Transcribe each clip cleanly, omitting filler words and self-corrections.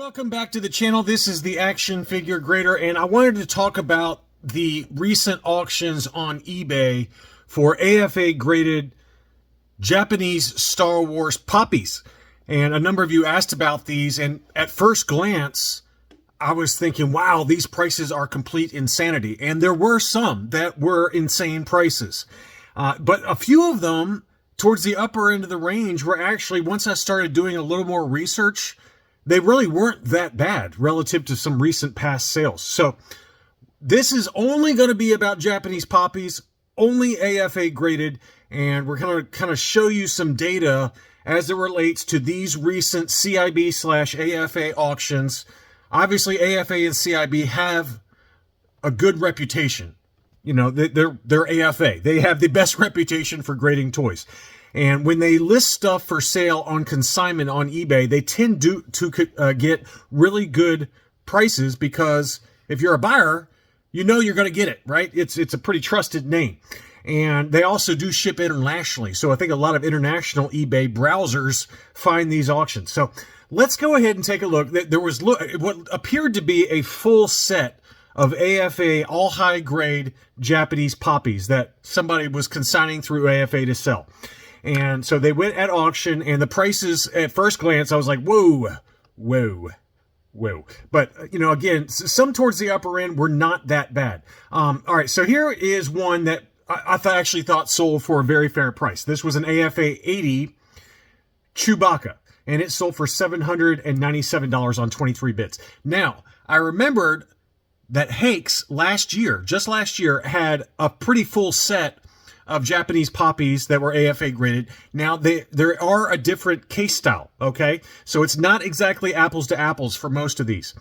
Welcome back to the channel. This is the Action Figure Grader, and I wanted to talk about the recent auctions on eBay for AFA graded Japanese Star Wars POPYs. And a number of you asked about these, and at first glance, I was thinking, wow, these prices are complete insanity. And there were some that were insane prices. But a few of them towards the upper end of the range were actually, once I started doing a little more research, they really weren't that bad relative to some recent past sales. So this is only going to be about Japanese POPYs, only AFA graded, and we're going to kind of show you some data as it relates to these recent CIB/AFA auctions. Obviously, AFA and CIB have a good reputation. You know, they're AFA. They have the best reputation for grading toys. And when they list stuff for sale on consignment on eBay, they tend to get really good prices because if you're a buyer, you know you're going to get it, right? It's a pretty trusted name. And they also do ship internationally. So I think a lot of international eBay browsers find these auctions. So let's go ahead and take a look. There was what appeared to be a full set of AFA all high grade Japanese POPYs that somebody was consigning through AFA to sell. And so they went at auction, and the prices at first glance, I was like, whoa, whoa, whoa. But, you know, again, some towards the upper end were not that bad. All right, so here is one that I actually thought sold for a very fair price. This was an AFA 80 Chewbacca, and it sold for $797 on 23 bits. Now, I remembered that Hake's just last year, had a pretty full set of Japanese POPYs that were AFA graded. Now, there are a different case style, okay? So it's not exactly apples to apples for most of these.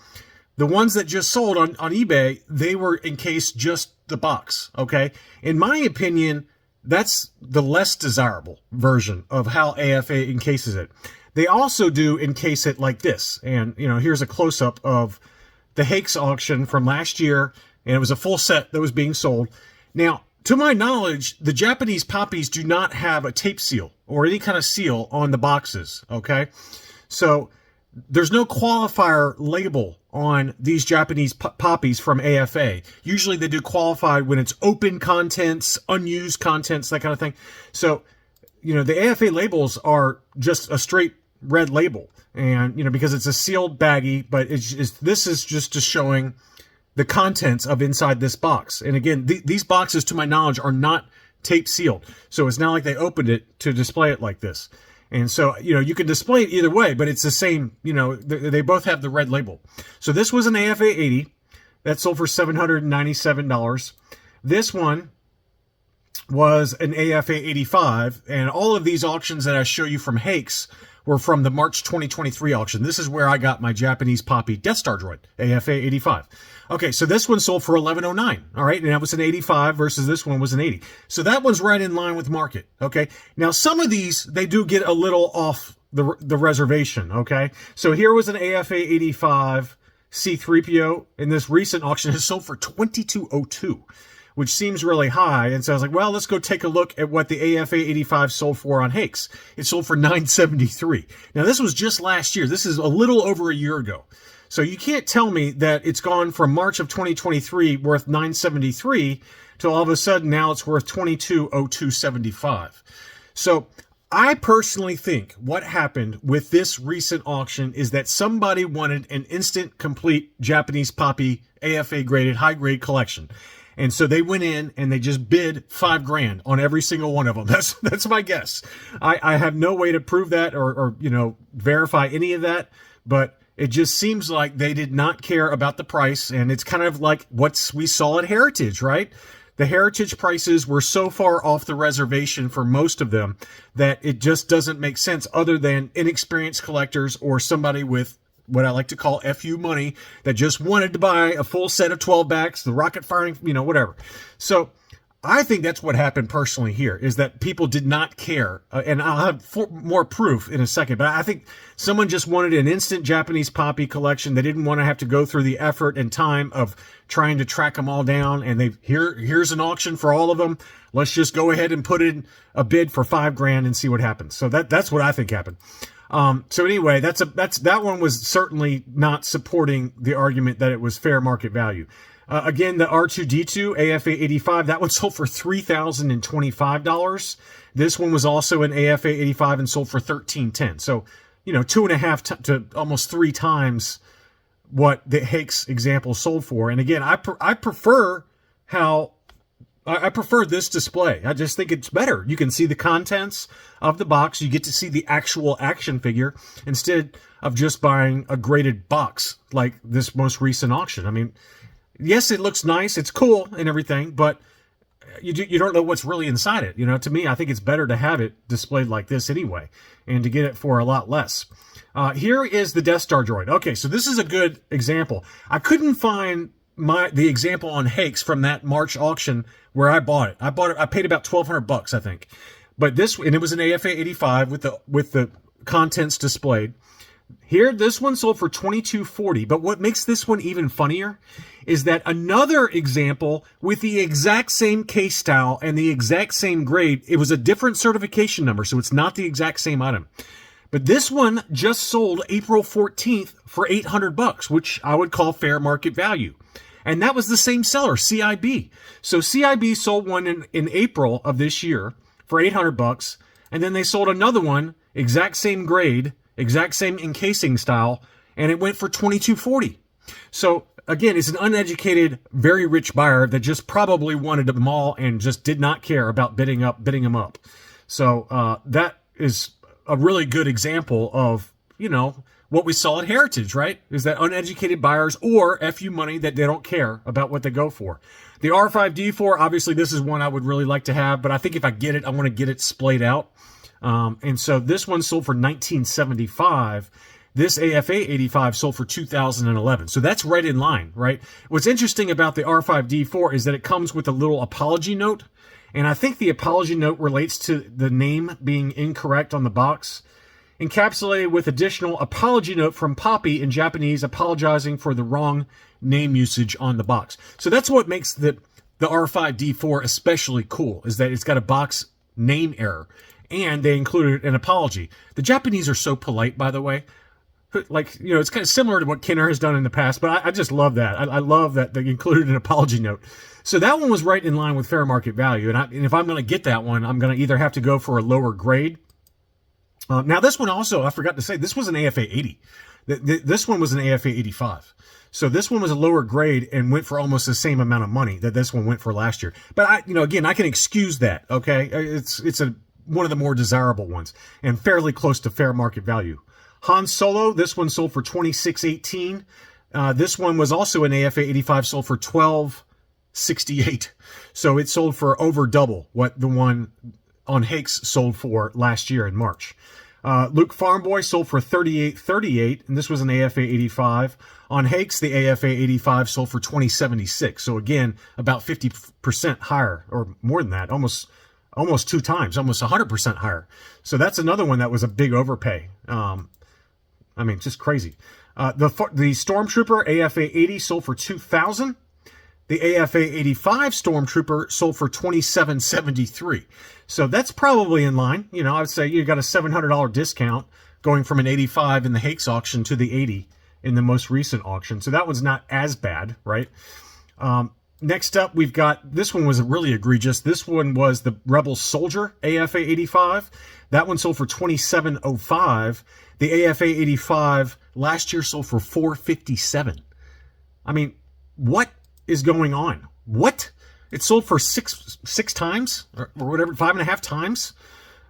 The ones that just sold on eBay, they were encased just the box, okay? In my opinion, that's the less desirable version of how AFA encases it. They also do encase it like this. And, you know, here's a close-up of the Hake's auction from last year, and it was a full set that was being sold. Now, to my knowledge, the Japanese POPYs do not have a tape seal or any kind of seal on the boxes, okay? So there's no qualifier label on these Japanese POPYs from AFA. Usually they do qualify when it's open contents, unused contents, that kind of thing. So, you know, the AFA labels are just a straight red label. And, you know, because it's a sealed baggie, but this is just showing the contents of inside this box. And again, these boxes, to my knowledge, are not tape sealed. So it's not like they opened it to display it like this. And so, you know, you can display it either way, but it's the same, you know, they both have the red label. So this was an AFA 80 that sold for $797. This one was an AFA 85, and all of these auctions that I show you from Hake's were from the March 2023 auction. This is where I got my Japanese POPY Death Star droid, AFA 85. Okay, so this one sold for $1109, all right? And that was an 85 versus this one was an 80. So that one's right in line with market, okay? Now, some of these, they do get a little off the reservation, okay? So here was an AFA 85 C-3PO, and this recent auction has sold for $2202, which seems really high. And so I was like, well, let's go take a look at what the AFA 85 sold for on Hake's. It sold for $973. Now, this was just last year. This is a little over a year ago. So you can't tell me that it's gone from March of 2023 worth $973 to all of a sudden now it's worth $2202.75. So I personally think what happened with this recent auction is that somebody wanted an instant, complete Japanese POPY AFA graded high grade collection. And so they went in and they just bid $5,000 on every single one of them. That's my guess. I have no way to prove that or you know, verify any of that, but it just seems like they did not care about the price. And it's kind of like what we saw at Heritage, right? The Heritage prices were so far off the reservation for most of them that it just doesn't make sense other than inexperienced collectors or somebody with what I like to call FU money that just wanted to buy a full set of 12 backs, the rocket firing, you know, whatever. So I think that's what happened personally here is that people did not care. And I'll have more proof in a second, but I think someone just wanted an instant Japanese POPY collection. They didn't want to have to go through the effort and time of trying to track them all down. And here's an auction for all of them. Let's just go ahead and put in a bid for $5,000 and see what happens. So that's what I think happened. So anyway, that one was certainly not supporting the argument that it was fair market value. Again, the R2D2 AFA 85, that one sold for $3,025. This one was also an AFA 85 and sold for $1,310. So, 2.5 to almost 3 times what the Hake's example sold for. And again, I prefer this display. I just think it's better. You can see the contents of the box. You get to see the actual action figure instead of just buying a graded box like this most recent auction. I mean, yes, it looks nice. It's cool and everything, but you don't know what's really inside it. To me, I think it's better to have it displayed like this anyway and to get it for a lot less. Here is the Death Star droid. Okay, so this is a good example. I couldn't find the example on Hake's from that March auction where I bought it. I paid about $1,200, I think. But it was an AFA 85 with the contents displayed. Here, this one sold for $2,240. But what makes this one even funnier is that another example with the exact same case style and the exact same grade, it was a different certification number, so it's not the exact same item. But this one just sold April 14th for $800, which I would call fair market value. And that was the same seller, CIB. So CIB sold one in April of this year for $800, and then they sold another one, exact same grade, exact same encasing style, and it went for $2,240. So again, it's an uneducated, very rich buyer that just probably wanted them all and just did not care about bidding them up. So that is a really good example of, what we saw at Heritage, right? Is that uneducated buyers or FU money that they don't care about what they go for. The R5D4, obviously this is one I would really like to have, but I think if I get it, I want to get it splayed out. And so this one sold for $1,975. This AFA 85 sold for $2,011. So that's right in line, right? What's interesting about the R5D4 is that it comes with a little apology note. And I think the apology note relates to the name being incorrect on the box. Encapsulated with additional apology note from POPY in Japanese, apologizing for the wrong name usage on the box. So that's what makes the R5D4 especially cool, is that it's got a box name error. And they included an apology. The Japanese are so polite, by the way. It's kind of similar to what Kenner has done in the past, but I just love that. I love that they included an apology note. So that one was right in line with fair market value. And if I'm going to get that one, I'm going to either have to go for a lower grade. Now, this one also, I forgot to say, this was an AFA 80. This one was an AFA 85. So this one was a lower grade and went for almost the same amount of money that this one went for last year. But again, I can excuse that. Okay, it's one of the more desirable ones and fairly close to fair market value. Han Solo, this one sold for $2,618. This one was also an AFA 85, sold for $1,268. So it sold for over double what the one on Hake's sold for last year in March. Luke Farmboy sold for $38.38, and this was an AFA 85. On Hake's, the AFA 85 sold for $20.76. So again, about 50% higher, or more than that, almost 2 times, almost 100% higher. So that's another one that was a big overpay. Just crazy. The Stormtrooper AFA 80 sold for $2,000. The AFA 85 Stormtrooper sold for $27.73. So that's probably in line. I would say you got a $700 discount going from an 85 in the Hake's auction to the 80 in the most recent auction. So that one's not as bad, right? Next up, we've got, this one was really egregious. This one was the Rebel Soldier AFA 85. That one sold for $27.05. The AFA 85 last year sold for $457. What is going on? What? It sold for six times or whatever, 5.5 times.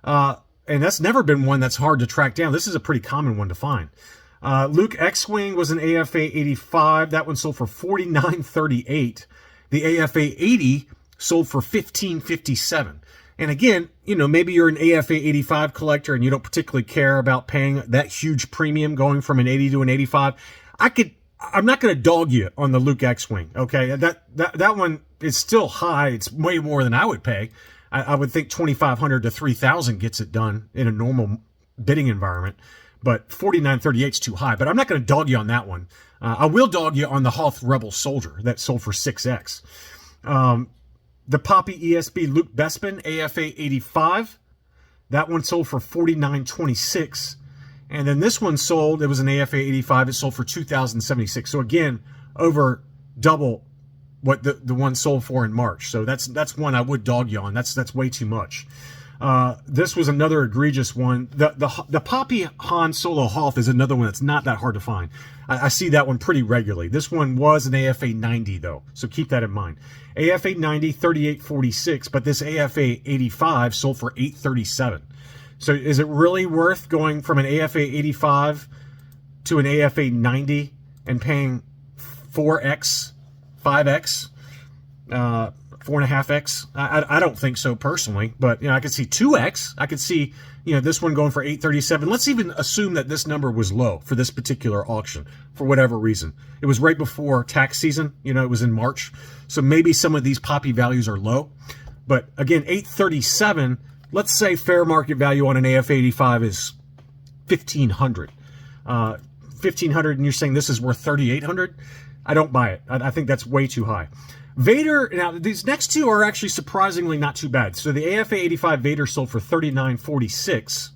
And that's never been one that's hard to track down. This is a pretty common one to find. Luke X-Wing was an AFA 85. That one sold for $49.38. The AFA 80 sold for $15.57. And again, maybe you're an AFA 85 collector and you don't particularly care about paying that huge premium going from an 80 to an 85. I'm not going to dog you on the Luke X-Wing, okay? That one is still high. It's way more than I would pay. I would think $2,500 to $3,000 gets it done in a normal bidding environment. But $49.38 is too high. But I'm not going to dog you on that one. I will dog you on the Hoth Rebel Soldier that sold for 6X. The Poppy ESB Luke Bespin AFA 85. That one sold for $49.26. And then this one sold, it was an AFA 85, it sold for $2,076. So again, over double what the one sold for in March. So that's one I would dog you on. That's way too much. This was another egregious one. The Poppy Han Solo Hoth is another one that's not that hard to find. I see that one pretty regularly. This one was an AFA 90 though, so keep that in mind. AFA 90, 38.46, but this AFA 85 sold for 8.37. So is it really worth going from an AFA 85 to an AFA 90 and paying 4x, 5x, 4.5x? I don't think so personally, but I could see 2x. I could see this one going for 8.37. Let's even assume that this number was low for this particular auction for whatever reason. It was right before tax season. It was in March, so maybe some of these Poppy values are low. But again, 8.37. Let's say fair market value on an AF 85 is 1,500. 1,500, and you're saying this is worth 3,800? I don't buy it. I think that's way too high. Vader, now these next two are actually surprisingly not too bad. So the AFA 85 Vader sold for $39.46.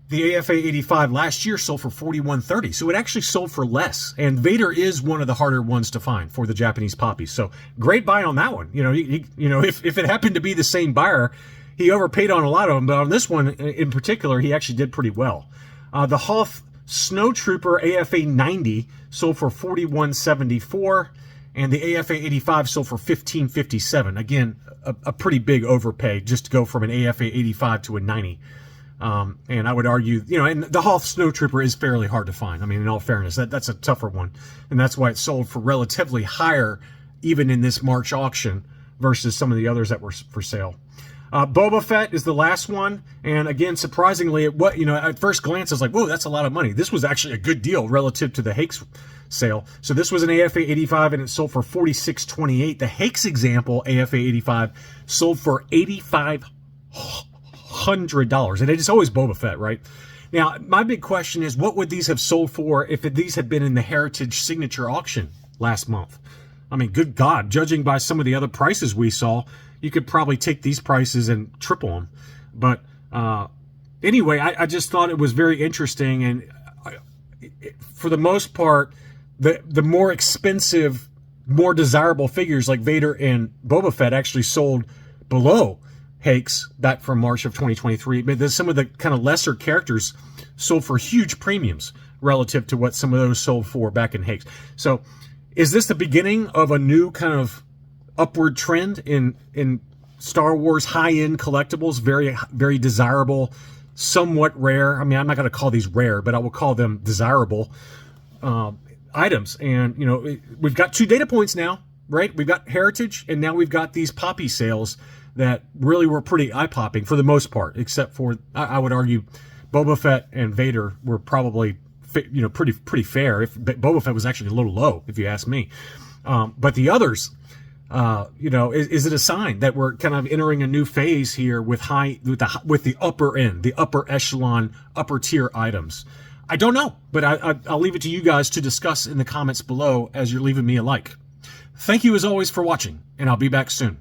The AFA 85 last year sold for $41.30. So it actually sold for less. And Vader is one of the harder ones to find for the Japanese poppies. So great buy on that one. If it happened to be the same buyer, he overpaid on a lot of them, but on this one in particular, he actually did pretty well. The Hoth Snow Trooper AFA 90 sold for $41.74. And the AFA 85 sold for $15.57. Again, a pretty big overpay just to go from an AFA 85 to a 90. And I would argue, and the Hoth Snow Trooper is fairly hard to find. I mean, in all fairness, that's a tougher one. And that's why it sold for relatively higher, even in this March auction, versus some of the others that were for sale. Boba Fett is the last one. And again, surprisingly, at first glance, I was like, whoa, that's a lot of money. This was actually a good deal relative to the Hake's sale. So this was an AFA 85 and it sold for $46.28. The Hake's example, AFA 85, sold for $8,500. And it's always Boba Fett, right? Now, my big question is, what would these have sold for if these had been in the Heritage Signature auction last month? I mean, good God, judging by some of the other prices we saw, you could probably take these prices and triple them. But anyway, I just thought it was very interesting. And for the most part, the more expensive, more desirable figures like Vader and Boba Fett actually sold below Hake's back from March of 2023. But there's some of the kind of lesser characters sold for huge premiums relative to what some of those sold for back in Hake's. So is this the beginning of a new kind of upward trend in Star Wars high-end collectibles, very, very desirable, somewhat rare? I mean, I'm not going to call these rare, but I will call them desirable items. And, we've got 2 data points now, right? We've got Heritage, and now we've got these Poppy sales that really were pretty eye-popping for the most part, except for, I would argue, Boba Fett and Vader were probably, pretty fair. If Boba Fett was actually a little low, if you ask me. But the others, is it a sign that we're kind of entering a new phase here with the upper end, the upper echelon, upper tier items? I don't know, but I'll leave it to you guys to discuss in the comments below as you're leaving me a like. Thank you as always for watching, and I'll be back soon.